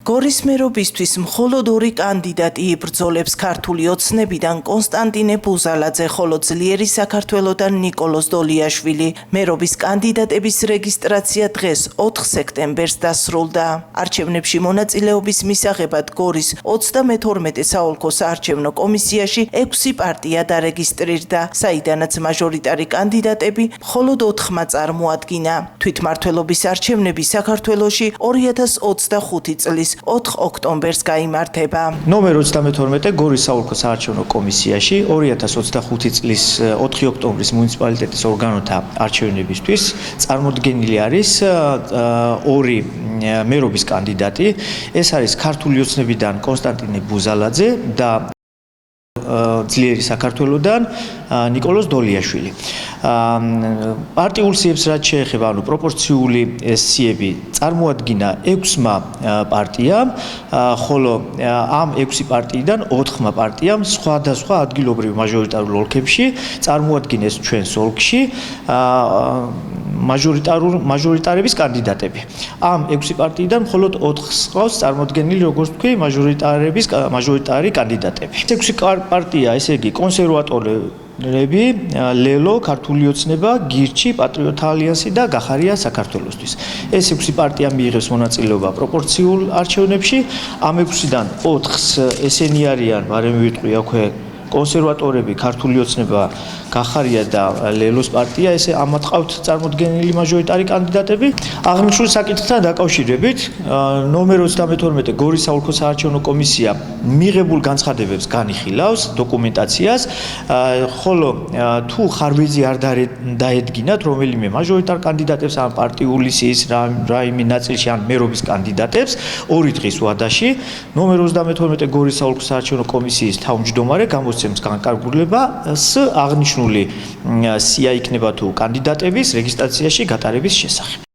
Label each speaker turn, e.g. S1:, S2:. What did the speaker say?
S1: გორის მერობისთვის მხოლოდ 2 კანდიდატი იბრძოლებს ქართული ოცნებიდან კონსტანტინე ბუზალაძე, ხოლო ძლიერი საქართველოდან ნიკოლოზ დოლიაშვილი. მერობის კანდიდატების რეგისტრაცია დღეს 4 სექტემბერს დასრულდა. არჩევნებში მონაწილეობის მისაღებად გორის 32 საოლქო საარჩევნო კომისიაში 6 პარტია დარეგისტრირდა, საიდანაც მაჟორიტარი კანდიდატები მხოლოდ 4-მა წარმოადგინა. თვითმმართველობის არჩევნები საქართველოში 2025 წლის 4 ოქტომბერს გაიმართება.
S2: ნომერ 32 გორის საოლქო საარჩევნო კომისიაში 2025 წლის 4 ოქტომბრის მუნიციპალიტეტის ორგანოთა არჩევნებისთვის წარმოდგენილი არის 2 მერობის კანდიდატი. ეს არის ქართული ოცნებიდან კონსტანტინე ბუზალაძე და ძლიერი საქართველოდან ნიკოლოზ დოლიაშვილი. პარტიულ სიებს რაც შეეხება, პროპორციული სიები წარმოადგინა 6-მა პარტიამ, ხოლო ამ 6 პარტიიდან 4-მა პარტიამ სხვადასხვა ადგილობრივ მაჟორიტარულ ოლქებში წარმოადგინეს ჩვენს ოლქში მაჟორიტარების კანდიდატები. ამ 6 პარტიიდან მხოლოდ 4-ს ყავს წარმოდგენილი, როგორც ვთქვი, მაჟორიტარი კანდიდატები. 6 პარტია, ესე იგი, კონსერვატორები, ლელო, ქართული ოცნება, გირჩი, პატრიოტ ალიანსი და გახარია საქართველოსთვის. ეს 6 პარტია მიიღებს მონაწილეობა პროპორციულ არჩევნებში. ამ 6-დან 4-ს ესენი არიან, მარემ ვიტყვი აქვე, კონსერვატორები, ქართული ოცნება, გახარია და ლელოს პარტია, ესე ამათ ყავთ წარმოდგენილი მაჟორიტარი კანდიდატები. აღნიშნულ საკითხთან დაკავშირებით, ნომერ 32 გორის საოლქო საარჩევნო კომისია მიღებულ განცხადებებს განიხილავს დოკუმენტაციას, ხოლო თუ ხარვეზი არ დაედგინათ რომელიმე მაჟორიტარ კანდიდატებს ან პარტიული სიის რაიმე ნაწილში ან მერობის კანდიდატებს 2 დღის ვადაში ნომერ 32 გორის საოლქო საარჩევნო კომისიის თავმჯდომარე გამოსცემს განკარგულებას აღნიშნული სია იქნება თუ კანდიდატების რეგისტრაციაში გატარების შესახებ.